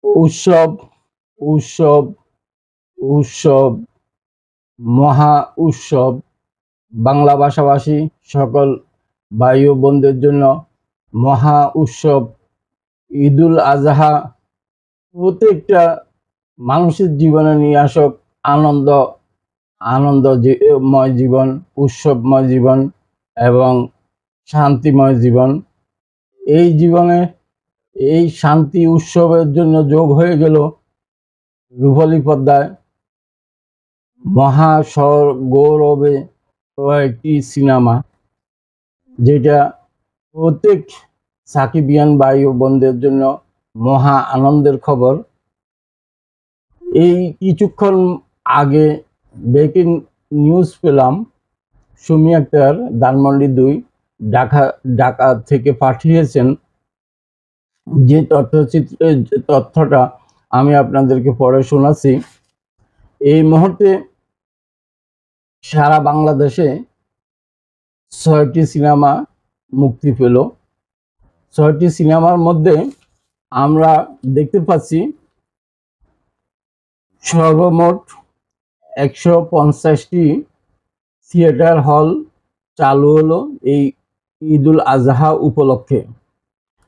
উৎসব উৎসব উৎসব মহা উৎসব বাংলা ভাষাভাষী সকল ভাই ও বোনদের জন্য মহা উৎসব ঈদুল আজহা প্রত্যেকটা মানুষের জীবনে নিয়ে আসক আনন্দ আনন্দময় জীবন, উৎসবময় জীবন এবং শান্তিময় জীবন। এই জীবনে এই শান্তি উৎসবের জন্য যোগ হয়ে গেল রূপালী পর্দায় মহা গৌরবে একটি সিনেমা, যেটা প্রত্যেক সাকিবিয়ান ভাই ও বোনদের জন্য মহা আনন্দের খবর। এই কিছুক্ষণ আগে ব্রেকিং নিউজ পেলাম, সুমি আক্তার ধানমন্ডি 2 ঢাকা থেকে পাঠিয়েছেন। যে তথ্যটা আমি আপনাদেরকে পড়ে শোনাচ্ছি। এই মুহূর্তে সারা বাংলাদেশে 6টি সিনেমা মুক্তি পেল। 6টি সিনেমার মধ্যে আমরা দেখতে পাচ্ছি সর্বমোট 150টি থিয়েটার হল চালু হলো এই ঈদুল আজহা উপলক্ষে।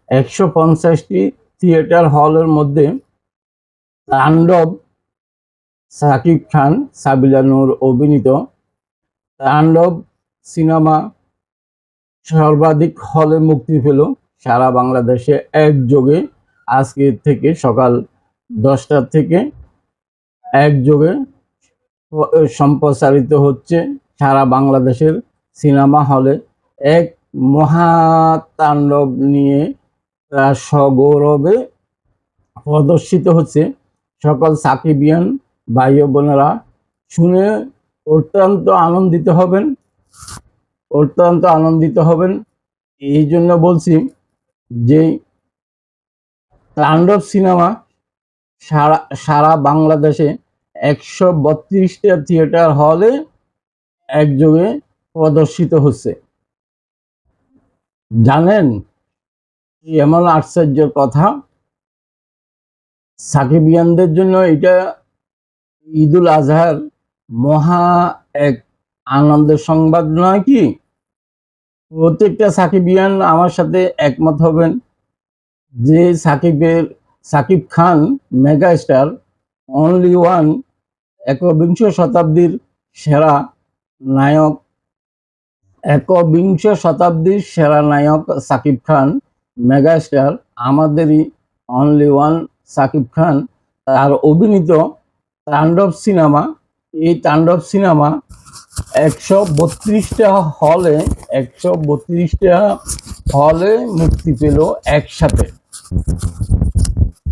150টি থিয়েটার হলের মধ্যে তাণ্ডব, সাকিব খান, সাবিলা নূর অভিনীত তাণ্ডব সিনেমা সর্বাধিক হলে মুক্তি পেল সারা বাংলাদেশে একযোগে। আজকে থেকে সকাল 10টা থেকে একযোগে সম্প্রচারিত হচ্ছে সারা বাংলাদেশের সিনেমা হলে। এক মহাতাণ্ডব নিয়ে সগৌরবে প্রদর্শিত হচ্ছে। সকল সাকিবিয়ান ভাই ও বোনেরা শুনে অত্যন্ত আনন্দিত হবেন। এই জন্য বলছি যে তাণ্ডব সিনেমা সারা বাংলাদেশে 132টা থিয়েটার হলে একযোগে প্রদর্শিত হচ্ছে। জানেন এমন আশ্চর্যের কথা, সাকিবিয়ানদের জন্য এটা ঈদুল আজহার মহা এক আনন্দের সংবাদ নয় কি? প্রত্যেকটা সাকিবিয়ান আমার সাথে একমত হবেন যে Shakib Khan mega star, only one, একবিংশ শতাব্দীর সেরা নায়ক। একবিংশ শতাব্দীর সেরা নায়ক সাকিব খান মেগা স্টার, আমাদেরই অনলি ওয়ান সাকিব খান। তার অভিনীত তাণ্ডব সিনেমা, এই তাণ্ডব সিনেমা 132টা হলে মুক্তি পেল একসাথে।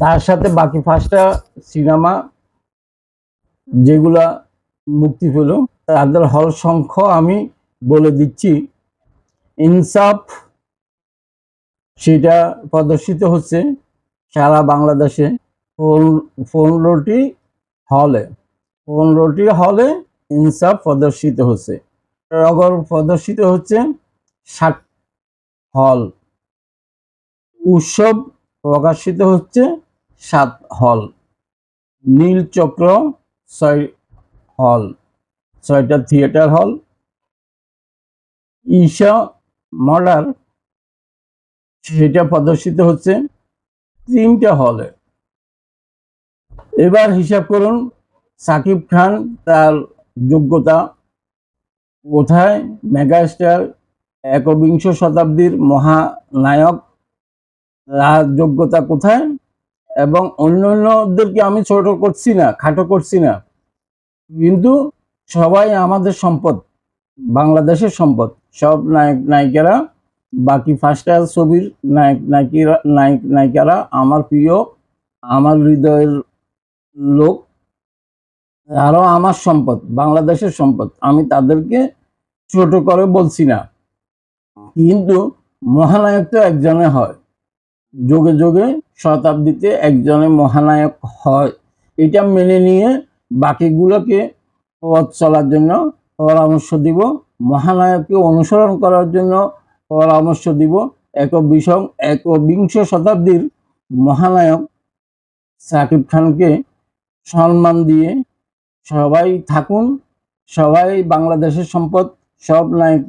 তার সাথে বাকি 5টা সিনেমা যেগুলা মুক্তি পেল তাদের হল সংখ্যা আমি বলে দিচ্ছি। ইনসাফ, সেটা প্রদর্শিত হচ্ছে সারা বাংলাদেশে 15টি হলে ইনসাফ প্রদর্শিত হচ্ছে। টগর প্রদর্শিত হচ্ছে 60 হল। উৎসব প্রকাশিত হচ্ছে 7 হল। নীলচক্র 6 হল, 6টা থিয়েটার হল। ঈশা মডার, সেটা প্রদর্শিত হচ্ছে 3টা হলে। এবার হিসাব করুন সাকিব খান তার যোগ্যতা কোথায়? মেগা স্টার, একবিংশ শতাব্দীর মহানায়ক, তার যোগ্যতা কোথায়? এবং অন্যান্যদেরকে আমি ছোট করছি না, খাটো করছি না, কিন্তু সবাই আমাদের সম্পদ, বাংলাদেশের সম্পদ। সব নায়িকারা, বাকি 5টা ছবির নায়িকারা আমার প্রিয়, আমার হৃদয়ের লোক, আরো আমার সম্পদ, বাংলাদেশের সম্পদ। আমি তাদেরকে ছোট করে বলছি না, কিন্তু মহানায়ক তো একজনে হয়, যোগে যোগে শতাব্দীতে একজনে মহানায়ক হয়। এটা মেনে নিয়ে বাকিগুলোকে পথ চলার জন্য পরামর্শ দিব, মহানায়ককে অনুসরণ করার জন্য পরামর্শ দিব। একবিংশ শতাব্দীর মহানায়ক সাকিব খানকে সম্মান দিয়ে সবাই থাকুন। সবাই বাংলাদেশের সম্পদ, সব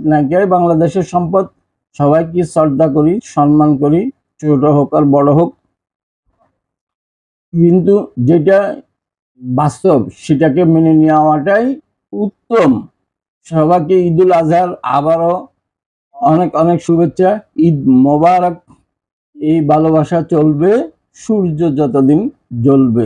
নায়িকাই বাংলাদেশের সম্পদ। সবাইকে শ্রদ্ধা করি, সম্মান করি, ছোট হোক আর বড় হোক। কিন্তু যেটা বাস্তব সেটাকে মেনে নেওয়াটাই উত্তম। সবাইকে ঈদুল আজহার আবারও অনেক অনেক শুভেচ্ছা। ঈদ মোবারক। এই ভালোবাসা চলবে সূর্য যতদিন জ্বলবে।